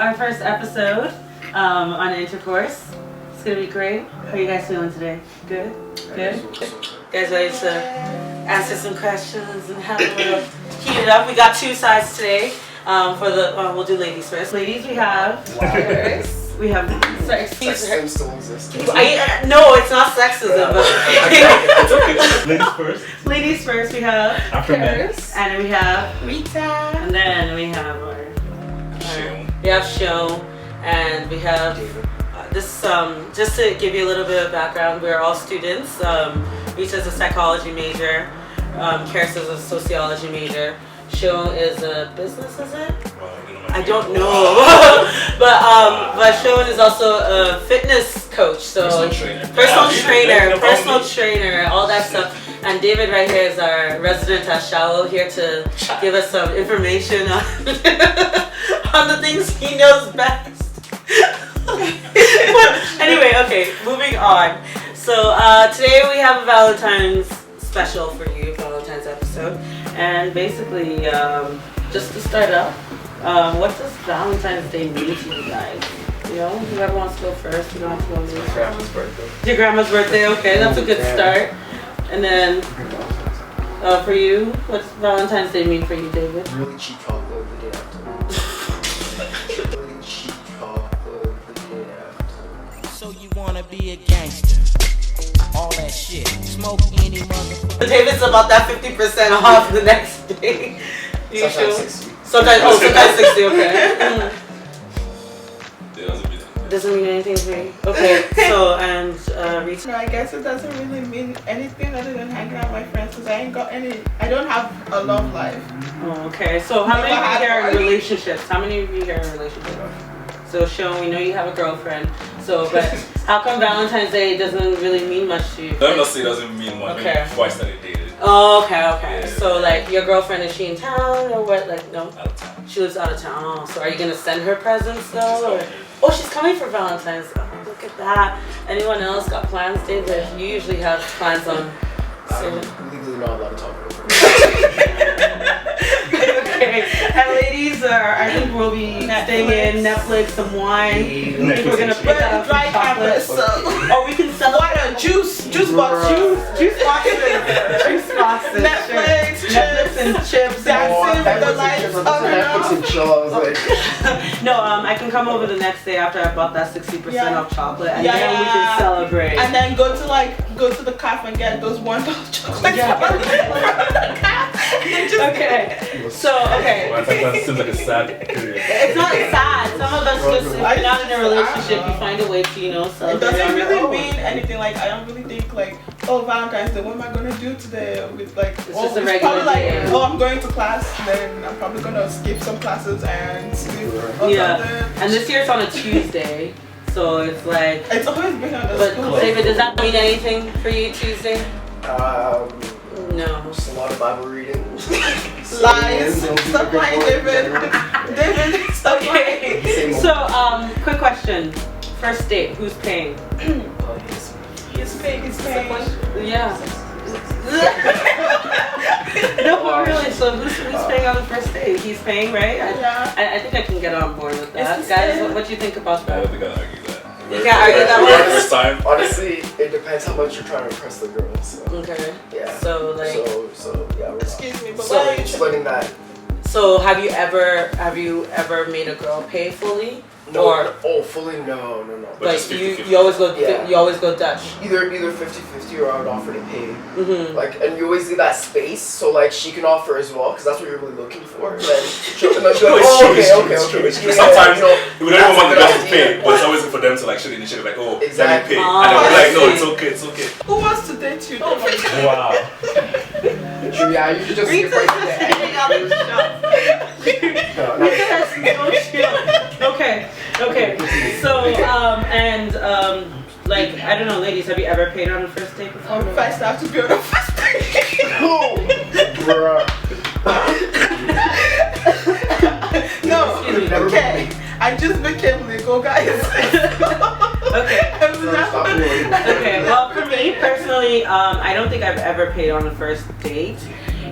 our first episode on Intercourse. It's gonna be great. How are you guys feeling today? Good? Good? Guys ready to answer some questions and have a little heat it up? We got two sides today. We'll do ladies first. Ladies, we have Paris. We have Sexism still exists. No, it's not sexism. But It's okay. Ladies first. Ladies first. We have After men. and then we have Rita. and then we have Show, and we have this. Just to give you a little bit of background, we're all students. Rita's a psychology major. Karis is a sociology major. Show is a business, is it? I don't know. but Sean is also a fitness coach, so personal trainer, all that stuff. And David right here is our resident at Shallow, here to give us some information on the things he knows best. Anyway, okay, moving on. So today we have a Valentine's special for you, Valentine's episode, and basically just to start up. What does Valentine's Day mean to you guys? You know, whoever wants to go first, you don't have to go first. My grandma's birthday. Your grandma's birthday, okay, that's a good start. And then, for you, what's Valentine's Day mean for you, David? Really cheap chocolate the day after. Really cheap chocolate the day after. So you wanna be a gangster? All that shit. Smoke any motherfucker. David's about that 50% off the next day. You Sometimes sure? 60. Sometimes 60, okay. It Doesn't mean anything to me. Okay, so, and Rita? No, I guess it doesn't really mean anything other than hanging out with my friends because I don't have a love life. Oh, okay. So how many of you here are in relationships? How many of you here are in relationships? So Sean, we know you have a girlfriend. So, but how come Valentine's Day doesn't really mean much to you? Let me not say it doesn't mean one. Okay. Maybe before I started dating. Oh, okay. Yeah. So like your girlfriend, is she in town or what? Like no? Out of time. She lives out of town. Oh, so are you gonna send her presents though? Or? Oh, she's coming for Valentine's. Oh, look at that. Anyone else got plans, David? You usually have plans on. I'm legally not allowed to talk about it. Okay. And ladies, I think we'll be staying in Netflix, some wine. I think we're gonna pick up some Dry chocolate. cameras, so. Or we can sell Water, juice box, juice boxes, Netflix, and chips. dancing with the lights on Netflix and chill. I was like, No, I can come over the next day after I bought that 60% off chocolate, and then we can Yeah. celebrate. and then go to the cafe and get those $1 chocolates. Okay. So okay. Well, that seems like a sad period. It's not sad. Some of us just, if you're not in a relationship, you find a way to, It celebrate. doesn't on your really own. mean anything. Like I don't really think like, oh, Valentine's Day. What am I gonna do today? With like, It's oh, just a it's regular probably like, day. oh, I'm going to class. Then I'm probably gonna skip some classes and sleep or Yeah. something. And this year it's on a Tuesday, so it's like. It's always been on the But school. David, does that mean anything for you Tuesday? No. just a lot of Bible reading. Lies. Stop lying, David. David, stop lying. Okay. So quick question. First date, who's paying? He's paying. Yeah. No, but really. So who's paying on the first date? He's paying, right? Yeah. I think I can get on board with that. It's the Guys, same. what do you think about I that? don't think I'll argue that. You can't argue that We're one? first time. Honestly, it depends how much you're trying to impress the girl. So Okay. yeah. So like. So yeah. We're Excuse me, but So- why are you splitting that. So have you ever made a girl pay fully? No. Or Fully no. But like just you 50-50. always go Yeah. you always go Dutch. Either 50-50 or I would offer to pay. Mhm. Like, and you always leave that space so like she can offer as well, because that's what you're really looking for. And then she'll be like, No, it's oh, true, okay, it's true, okay, it's okay. true, it's true. Yeah, Sometimes you know, we don't even want the that's guys a to good pay, idea. but it's always for them to like show the initiative, like, oh, Exactly. let me pay. And then we're like, no, it's okay, it's okay. Who wants to date you? David? Wow. Yeah, you should just skip right to the end. Okay. So like I don't know, ladies, have you ever paid on a first date before? If I start to be on the first date. Oh, bruh. No, Excuse me. okay. I just became legal, guys. Okay. Okay. Well, for me personally, I don't think I've ever paid on a first date.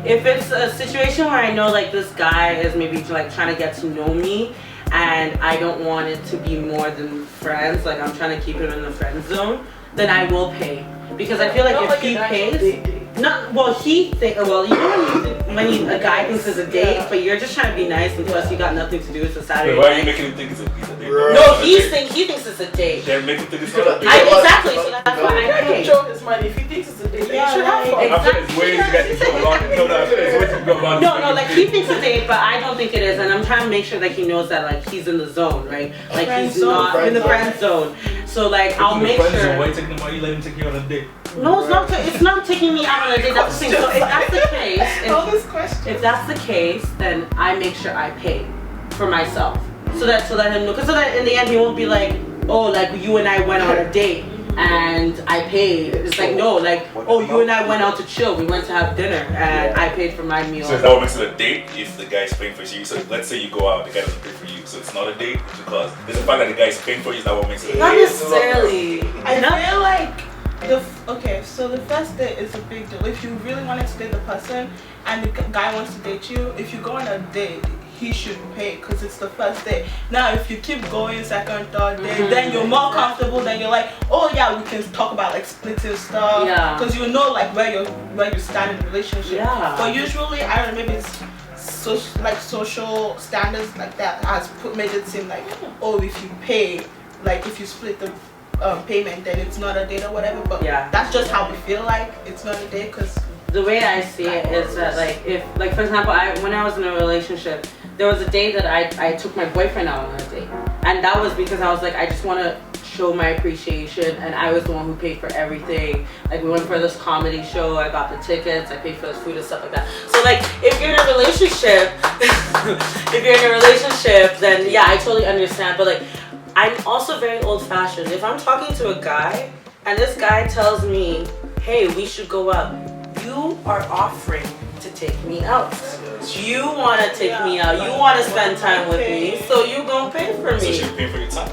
If it's a situation where I know like this guy is maybe like trying to get to know me, and I don't want it to be more than friends, like I'm trying to keep him in the friend zone, then I will pay. Because I feel like if he pays, not well, he think well, you know when a guy thinks it's a date, but you're just trying to be nice, and plus you got nothing to do. It's a Saturday. Why are night. you making him think it's a date? No, he thinks it's a date. They're making him think it's not a date. Exactly. So that's why I pay. Show his money. If he thinks it's a date, Yeah, you should have fun. I feel it's ways to get this along. No, I feel it's ways to go along. No, like he thinks it's a date, but I don't think it is, and I'm trying to make sure that he knows that like he's in the zone, right? Like he's not in the friend zone. So like I'll make sure. Why are you taking him out? You let him take you on a date? No, it's not. It's not taking me out on a date. That's the thing. So if that's the case, All this question. if that's the case, then I make sure I pay for myself, so that him know. Because so that in the end he won't be like, oh, like you and I went on a date and I paid. It's like no, like oh, you and I went out to chill. We went to have dinner and I paid for my meal. So is that what makes it a date if the guy's paying for you? So let's say you go out, the guy doesn't pay for you, so it's not a date because there's the fact that the guy is paying for you. Is that what makes it a Not date? necessarily. I feel like so the first date is a big deal. If you really wanted to date the person and the guy wants to date you, if you go on a date, he should pay because it's the first date. Now, if you keep going second, third date, then you're more comfortable. Then you're like, oh yeah, we can talk about like splitting stuff. Yeah. Because you know like where you stand in the relationship. Yeah. But usually, I don't know, maybe it's social standards like that has made it seem like, oh, if you pay, like if you split the payment, then it's not a date or whatever. But Yeah. that's just how we feel like it's not a date because. The way I see it is that like if like for example when I was in a relationship, there was a day that I took my boyfriend out on a date, and that was because I was like I just want to show my appreciation, and I was the one who paid for everything. Like we went for this comedy show, I got the tickets, I paid for the food and stuff like that. So like if you're in a relationship then yeah, I totally understand. But like I'm also very old-fashioned. If I'm talking to a guy and this guy tells me, hey, we should go out, you are offering to take me out. You want to take me out. You want to spend time with me. So you gonna pay for So me. she's paying for your time?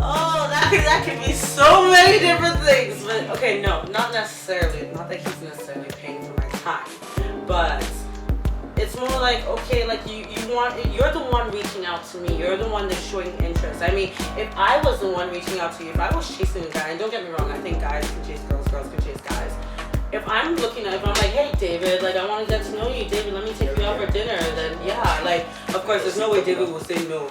Oh, that could be so many different things. But okay, no, not necessarily. Not that he's necessarily paying for my time, but it's more like okay, like you're the one reaching out to me. You're the one that's showing interest. I mean, if I was the one reaching out to you, if I was chasing a guy, and don't get me wrong, I think guys can chase girls, girls can chase guys. If I'm looking at, if I'm like, hey David, like I want to get to know you, David, let me take you out for dinner, then yeah, like of course there's no way David will say no,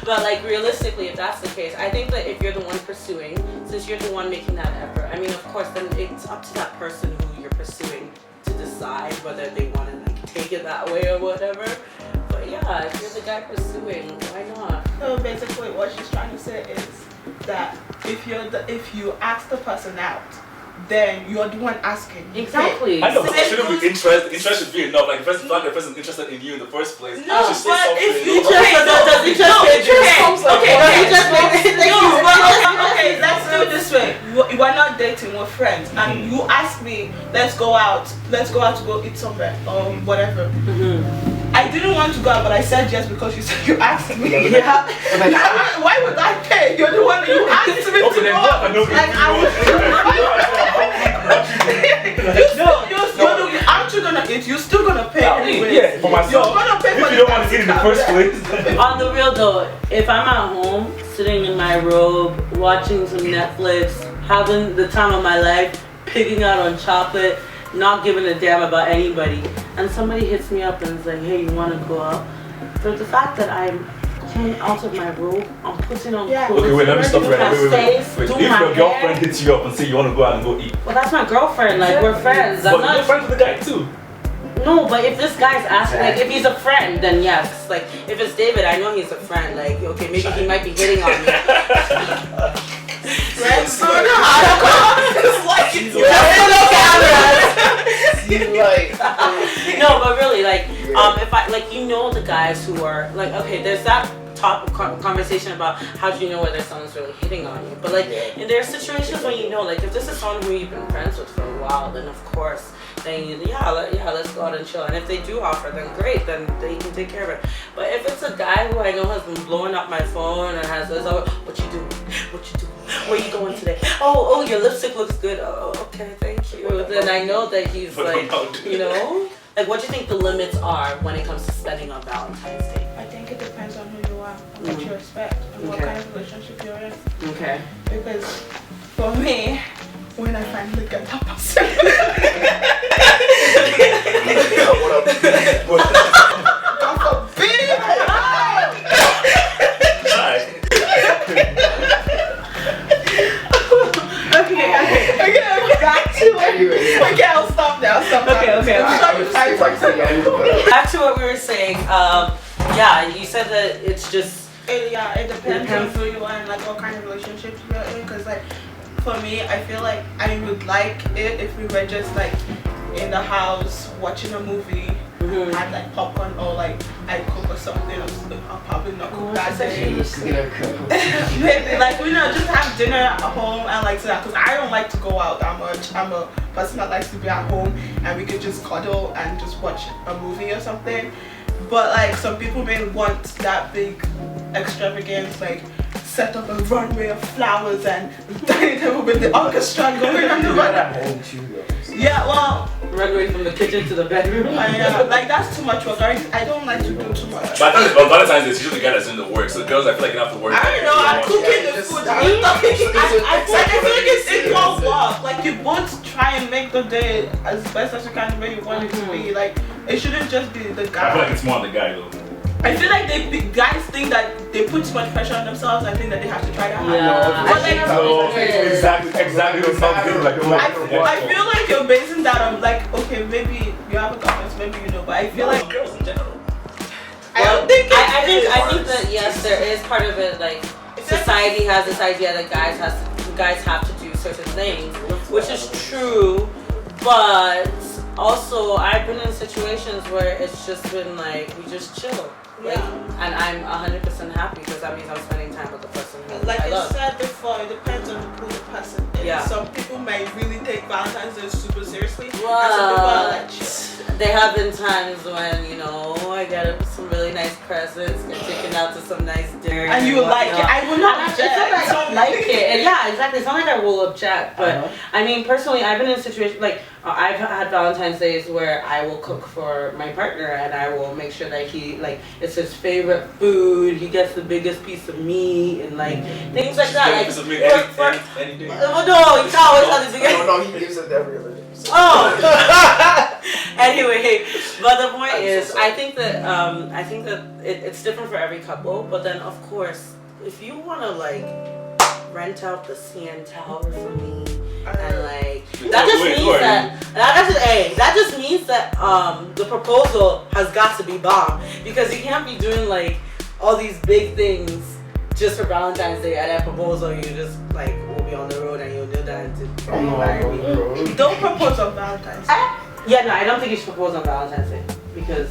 but like realistically, if that's the case, I think that if you're the one pursuing, since you're the one making that effort, I mean of course then it's up to that person who you're pursuing to decide whether they want to like take it that way or whatever. But yeah, if you're the guy pursuing, why not? So basically, what she's trying to say is that if you ask the person out, then you're the one asking. Exactly. I know, but shouldn't be interest. Interest should be enough. Like, the fact the person's interested in you in the first place. No, should say but something. if you Interest does interest comes like okay, let's do it this way. We're not dating, we're friends, and you ask me, let's go out to go eat somewhere or whatever. I didn't want to go out, but I said yes because you asked me. Yeah. Why would I pay? You're the one that you asked me to go out. Like aren't you gonna eat? You're still gonna pay anyway. Yeah, for myself. You're gonna pay if you don't want to eat in the first place. On the real though, if I'm at home, sitting in my robe, watching some Netflix, having the time of my life, picking out on chocolate, not giving a damn about anybody, and somebody hits me up and is like, hey, you want to go out? For the fact that I'm coming out of my robe, I'm putting on clothes. Okay, wait, let me stop right now. Wait. Do If my your girlfriend hair. hits you up and say you want to go out and go eat, Well, that's my girlfriend. Like we're friends. I'm but not. you're friends with the guy too. No, but if this guy's asking, like if he's a friend, then yes. Like if it's David, I know he's a friend. Like okay, maybe he might be hitting on me. Friends, so it's like it's No, but really, like, if I like, you know, the guys who are like, okay, there's that conversation about how do you know whether someone's really hitting on you. But like, and there are situations when you know, like, if this is someone who you've been friends with for a while, then of course, then let's go out and chill. And if they do offer, then great, then they can take care of it. But if it's a guy who I know has been blowing up my phone and has what you do, What you doing? Where you going today? Oh, your lipstick looks good. Oh, okay, thank you. Then I know that he's like, you know, like what do you think the limits are when it comes to spending on Valentine's Day? I think it depends on who you are and what you expect and what kind of relationship you're in. Okay. Because for me, when I finally get that person, God forbid. Okay. Back to it. Okay, I'll stop now. Okay. Back to what we were saying. Yeah, you said that it's just. It depends on who you are and like what kind of relationships you're in. Cause like for me, I feel like I would like it if we were just like in the house watching a movie, had like popcorn or like I cook or something. I'll probably not cook that day. Maybe like we just have dinner at home and like that. Cause I don't like to go out that much. I'm a person that likes to be at home and we could just cuddle and just watch a movie or something. But like some people may want that big extravagance, like set up a runway of flowers and dining table with the orchestra going on the run. Yeah, well, runway from the kitchen to the bedroom. Yeah, like that's too much work. I don't like to do too much. But I think on Valentine's Day, it's usually the guy that's doing the work. So girls, I feel like you have to work. I don't know. I'm cooking the food. I feel like it's equal work. Like you both try and make the day as best as you can the way you want it to be. Like it shouldn't just be the guy. I feel like it's more on the guy though. I feel like guys think that they put too much pressure on themselves and think that they have to try that hard. Yeah. But like, exactly the something like I feel like you're basing that on like, okay, maybe you have a girlfriend, maybe you know, but I feel like girls in general. I don't think I think that yes, there is part of it. Like society has this idea that guys have to do certain things, which is true, but also I've been in situations where it's just been like we just chill. Like, and I'm 100% happy because that means I'm spending time with the person who like I love. said before, it depends on who the person is. Yeah. Some people might really take Valentine's Day super seriously, and some people are like chill. There have been times when, I get some really nice presents, get taken out to some nice dinner. And you like it. I will not object. It's not that I don't like it. And yeah, exactly. It's not like I will object. But I mean, personally, I've been in a situation, like, I've had Valentine's Days where I will cook for my partner and I will make sure that he, like, it's his favorite food. He gets the biggest piece of meat and, like, things like that. Like, any day. No, you can't always have the biggest. No, he gives it every other day. So. Oh. Anyway, but the point is, I think that it's different for every couple. But then, of course, if you want to like rent out the CN Tower for me, and like that just means that the proposal has got to be bomb, because you can't be doing like all these big things just for Valentine's Day and at proposal you just like will be on the road and you'll do that to Don't propose on Valentine's Day. I don't think you should propose on Valentine's Day because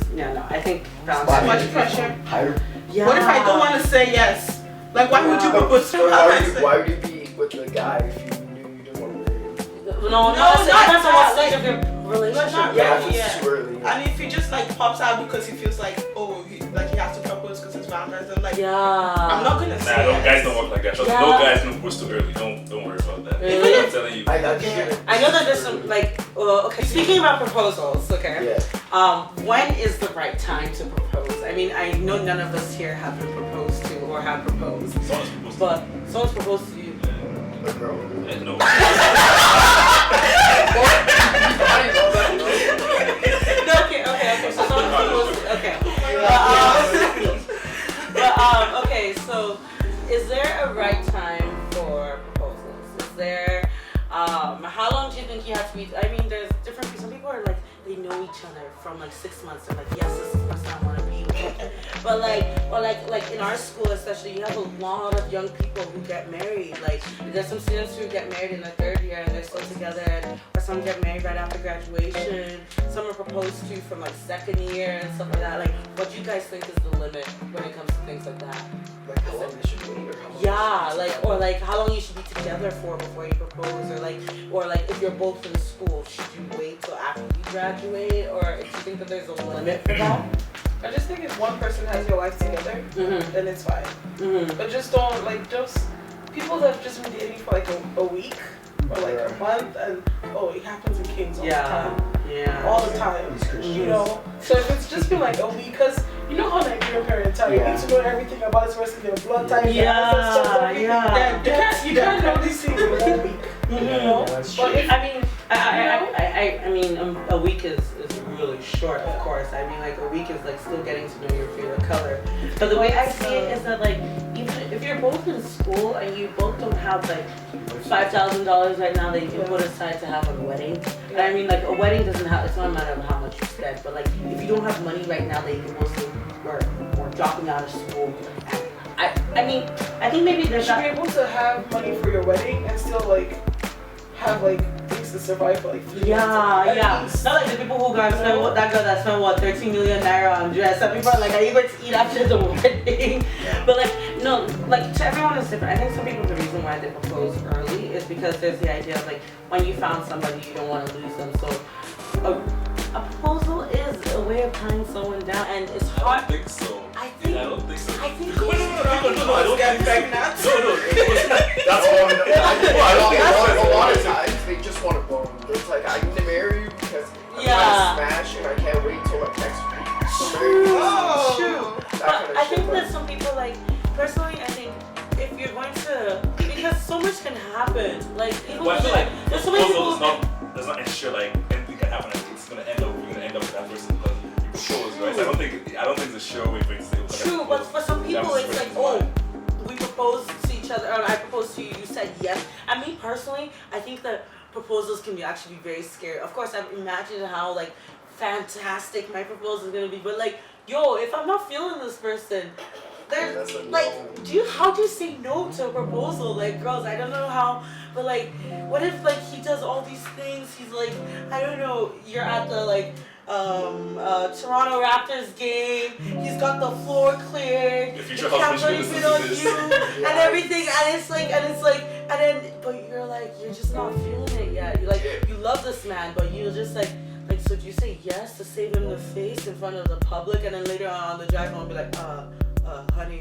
I think Valentine's Too much pressure. Yeah. What if I don't want to say yes? Like, why would you propose on Valentine's Day? Why would you be with the guy if you knew you didn't want to marry him? No, not it depends on what that. stage of your relationship. Yeah, it's too early. And if he just like pops out because he feels like, he has to propose because it's Valentine's Day, I'm like, I'm not gonna say no, yes. guys don't work like that. Trust me, no guys don't propose too early. Don't worry about that. Really? I'm telling you. I know that there's some like okay. Speaking about proposals, okay. Yeah. When is the right time to propose? I mean, I know none of us here have been proposed to or have proposed. Someone's proposed to you. A girl? No. Okay. So someone's proposed to, okay. Okay. So, is there a right time for proposals? Is there? How long do you think you have to be? I mean, there's different people. Some people are like they know each other from like 6 months. They're like, yes, this is the person I want to be with. But like in our school especially, you have a lot of young people who get married. Like there's some students who get married in the third year and they're still together, or some get married right after graduation. Some are proposed to from like second year and stuff like that. Like, what do you guys think is the limit when it comes to things like that? Like how long they should wait, or how long? Yeah, like how long you should be together for before you propose, or like if you're both in school, should you wait till after you graduate, or do you think that there's a limit for that? I just think if one person has your life together, then it's fine. But just don't people that have just been dating for like a week or like a month, and it happens in Kings all the time. Yeah. All the time. These Christians. You know? So if it's just been like a week, because you know how Nigerian parents are, you need to know everything about this person, their blood type, you can't know these things in 1 week. You know? That's But true. if, I mean, a week is really short, of course. I mean, like a week is like still getting to know your favorite color. But the way I see it is that like even if you're both in school and you both don't have like $5,000 right now that you can put aside to have a wedding. And I mean, like a wedding doesn't have. It's not a matter of how much you spend, but like if you don't have money right now that you can mostly work or dropping out of school. I mean, I think maybe you there's should be able to have money for your wedding and still like have like things to survive for like 3 months. Yeah. Not like the people who got spend that girl that spent 13 million naira on dress. Some people are like, are you going to eat after the wedding? But like, no, like to everyone is different. I think some people the reason why they propose early is because there's the idea of like when you found somebody you don't want to lose them. So a proposal is a way of tying someone down, and it's I hard. don't think so. I think so. I don't think so. I don't think so. That's all. a lot of times they just want to bone. It's like I need to marry you because I'm trying to smash and I can't wait till like next week. So marry you. True. But I think that some people like personally. I think if you're going to, because so much can happen. Like even Well, I feel like there's so many proposal people. does not ensure like anything can happen. It's gonna end up. You're gonna end up with that person because you propose, right? So I don't think it's a sure way for it to say. True, but for some people it's like, we proposed to each other, or I proposed to you, you said yes. And me personally, I think that proposals can be actually very scary. Of course, I've imagined how like fantastic my proposal is gonna be, but like, yo, if I'm not feeling this person, there's like, how do you say no to a proposal? Like, girls, I don't know how, but like, what if like he does all these things? He's like, I don't know, you're at the like Toronto Raptors game. He's got the floor cleared. Your future the husband camera should is on listen you to this. and everything, and then, but you're like, you're just not feeling it yet. You like, you love this man, but you're just like, so do you say yes to save him the face in front of the public, and then later on the drive home be like, honey,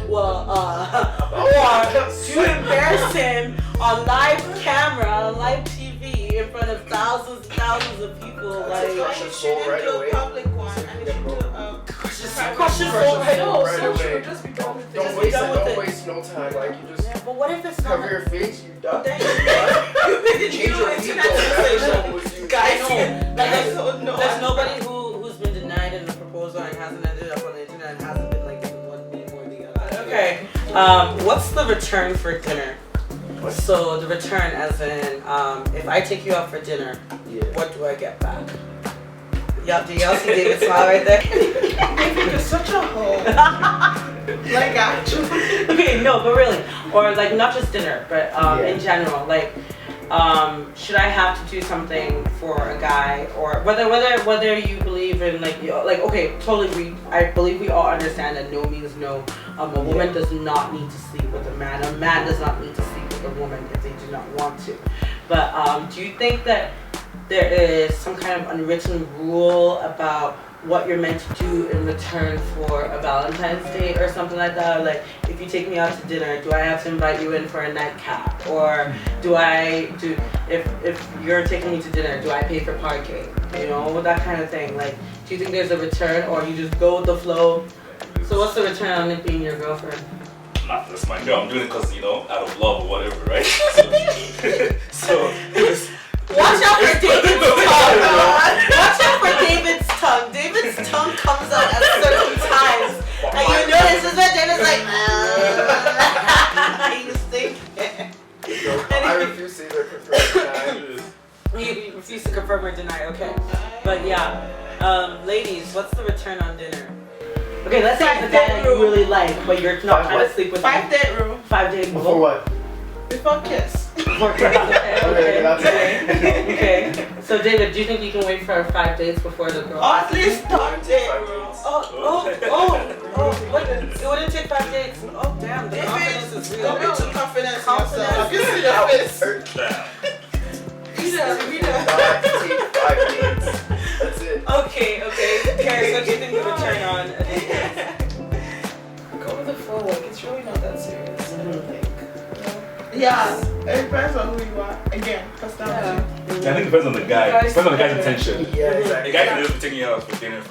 or do you embarrass him on live camera, on live TV, in front of thousands of people? Like, crush You his soul shouldn't right do away. a public one, and you should do crush his soul right No, right so she away. would just be done with it. Don't Just waste be done with it. it. Don't waste no time. Like you just yeah, but what if it's not? cover your face. You done. Then you Change your internet ego. sensation. Guys, Like, don't know. there's nobody who's been denied in the proposal and hasn't ended up on the internet and hasn't been like given one name or the other. Okay. What's the return for dinner? So the return, as in, if I take you out for dinner, what do I get back? Do y'all see David smile right there? David, you're such a hoe. Like, actually. Okay, no, but really, or like not just dinner, but in general, like, should I have to do something for a guy, or whether you believe in like okay, totally agree. I believe we all understand that no means no. A woman does not need to sleep with a man. A man does not need to sleep with a woman if they do not want to. But do you think that there is some kind of unwritten rule about what you're meant to do in return for a Valentine's date or something like that? Like, if you take me out to dinner, do I have to invite you in for a nightcap? Or if you're taking me to dinner, do I pay for parking? You know, that kind of thing. Like, do you think there's a return, or you just go with the flow? So what's the return on it being your girlfriend? Not just my girl. I'm doing it because, out of love or whatever, right? So it was. Watch out for David's tongue. Watch out for David's tongue. David's tongue comes out at certain times. And you notice is that David's like, he's thinking. I refuse to either confirm or deny. You refuse to confirm or deny, okay. But yeah, ladies, what's the return on dinner? Okay, let's say it's a guy that you really like, but you're not trying to sleep with him. 5-date rule. 5 days Before what? Before kiss. Before kiss. Okay, that's it. Okay. So David, do you think you can wait for 5 dates before the girl? Or at least 3 date rule. Wait, it wouldn't take 5 dates. Oh damn, the confidence is real. Don't be too confident in Confidence. yourself. You see your face. You don't have to take 5 dates. That's it. Okay. Karis, what do you think the return on a date is? Go with the flow. Like, it's really not that serious. I don't think. It depends on who you are. Again, personality. I think it depends on the guy. It depends on the guy's intention. Yeah, exactly. A guy can just be taking you out for dinner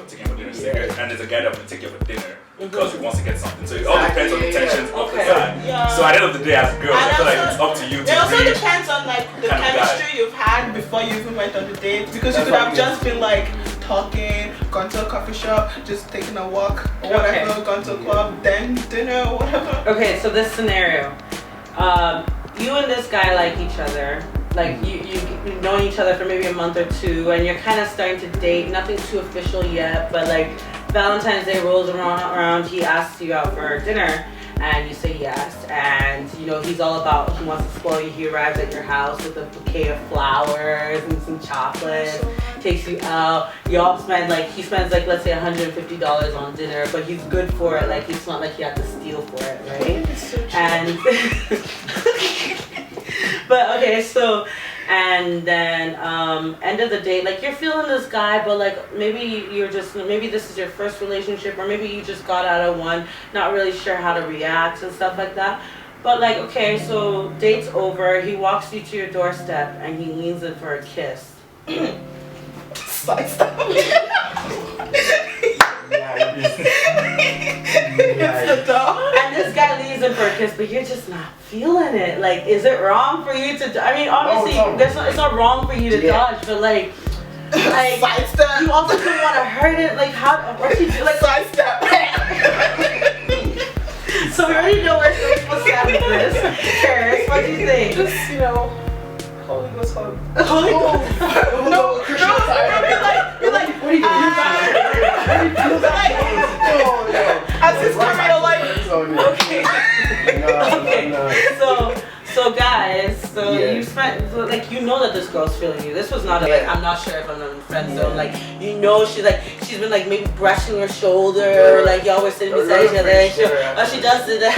cigarette, and there's a guy that will take you out for dinner because he wants to get something. So it all depends on the intentions of the guy. Yeah. So at the end of the day, as a girl, I feel like it's up to you to It also read. depends on like the kind of chemistry you've had before you even went on the date, because you could have just been like talking, gone to a coffee shop, just taking a walk or whatever, gone to a club, then dinner or whatever. Okay, so this scenario, you and this guy like each other. Like you've known each other for maybe a month or two, and you're kind of starting to date. Nothing too official yet, but like Valentine's Day rolls around, he asks you out for dinner, and you say yes. And you know he wants to spoil you. He arrives at your house with a bouquet of flowers and some chocolates. Takes you out. Y'all spend he spends let's say $150 on dinner, but he's good for it. Like it's not like you have to steal for it, right? And but okay, so and then end of the date, like you're feeling this guy, but like maybe this is your first relationship, or maybe you just got out of one, not really sure how to react and stuff like that. But like okay, so date's over. He walks you to your doorstep and he leans in for a kiss. It's the dog. And this guy leaves in for a kiss, but you're just not feeling it. Like, is it wrong for you to? I mean, obviously, it's not wrong for you to dodge, but like you also don't want to hurt it. Like, what do you do? Like, sidestep. So we already know where supposed to stand with this. Paris, what do you think? Just Holy Ghost hug. Holy Ghost. No, you're like, what are you doing? As his camera, like, okay. So guys, you spent you know that this girl's feeling you. This was not I'm not sure if I'm in the friend zone. Like you know she's been like maybe brushing your shoulder, or like y'all were sitting beside each other. She does that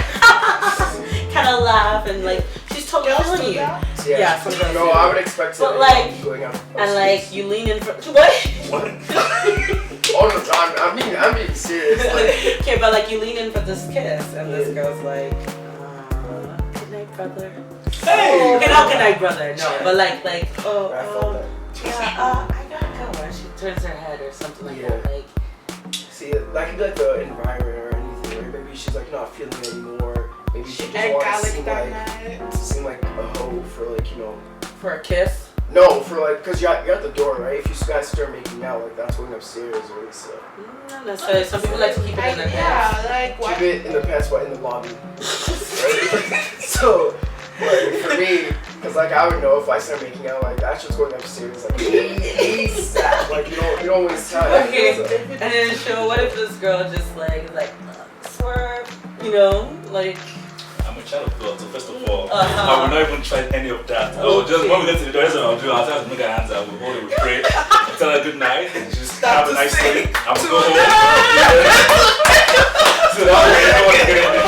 kind of laugh and like she's totally feeling you. Yeah, some girls. No, I would expect but going out and like you lean in for what? Oh no, I'm being serious. Okay, but like you lean in for this kiss, and this girl's like, good night, brother. Hey! Okay, not good night, brother. No, but like, I gotta go. And she turns her head or something like that. Like, see, that could be like the environment or anything. Or maybe she's like not feeling it anymore. Maybe she just wants to seem like a hoe for for a kiss. No, for cause you're at the door, right? If you guys start making out, that's going upstairs, right? So. Not necessarily. Some people like to keep it in their pants. Yeah, like what? Keep it in the pants, but in the lobby. So, for me, cause I would know if I start making out, that's just going upstairs, ASAP. You don't waste time. Okay. So. And then what if this girl just swerve, I'm a child of God, so first of all, I will not even try any of that. Just when we get to the door, that's what I'll do. I'll tell her to make her hands out, we'll hold it, we'll pray, I'll tell her good night, and just have a nice sleep. I'm gonna go home. So that way, I don't want to get in there.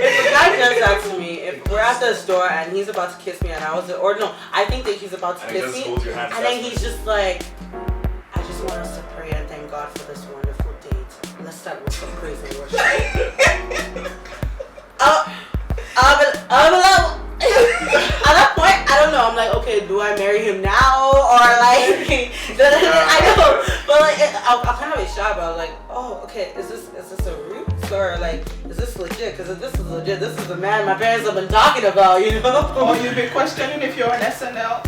If a guy just asked me, if we're at the store and he's about to kiss me and I think that he's about to kiss me, and then he's just like, I just want us to pray and thank God for this wonderful date. Let's start with some praise and worship. At that point, I don't know. I'm like, okay, do I marry him now or I know, but I'll kind of be shy about okay, is this a ruse or is this legit? Because if this is legit, this is the man my parents have been talking about, Or you've been questioning if you're on SNL.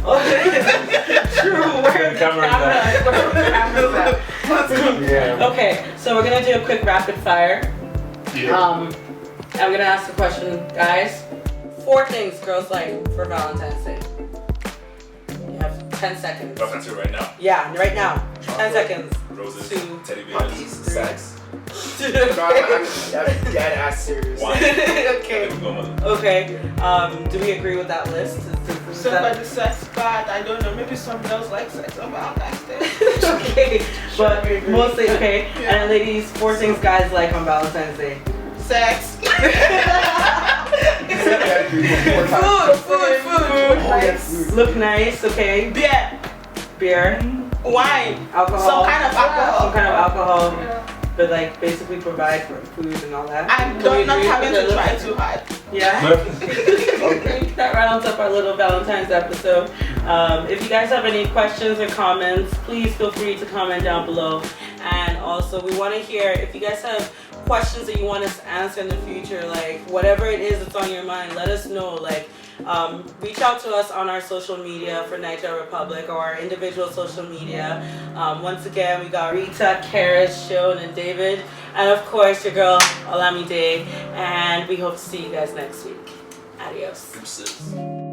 True. Where the camera at? Okay, so we're gonna do a quick rapid fire. Yeah. I'm gonna ask the question, guys. 4 things girls like for Valentine's Day. You have 10 seconds. Valentine's Day right now. Yeah, right now. 10 seconds. Roses, 2, teddy Puppies, bears, sex. Okay. No, I'm dead ass serious. wine. Okay. Okay. Do we agree with that list? So by the sex part, I don't know. Maybe some girls like sex on Valentine's Day. Okay, but mostly okay. Yeah. And ladies, 4 things guys like on Valentine's Day. Sex. Food. Nice. Look nice, okay. Beer. Wine. Alcohol. Some kind of alcohol. Yeah. But basically provide for food and all that. And not having to try too hard. Yeah. Okay. Not rounds up our little Valentine's episode. If you guys have any questions or comments, please feel free to comment down below. And also, we want to hear if you guys have questions that you want us to answer in the future, like whatever it is that's on your mind, let us know. Like, reach out to us on our social media for Naija Republic or our individual social media. Once again, we got Rita, Karis, Shone, and David, and of course your girl Olamide. And we hope to see you guys next week. Adios. Deuces.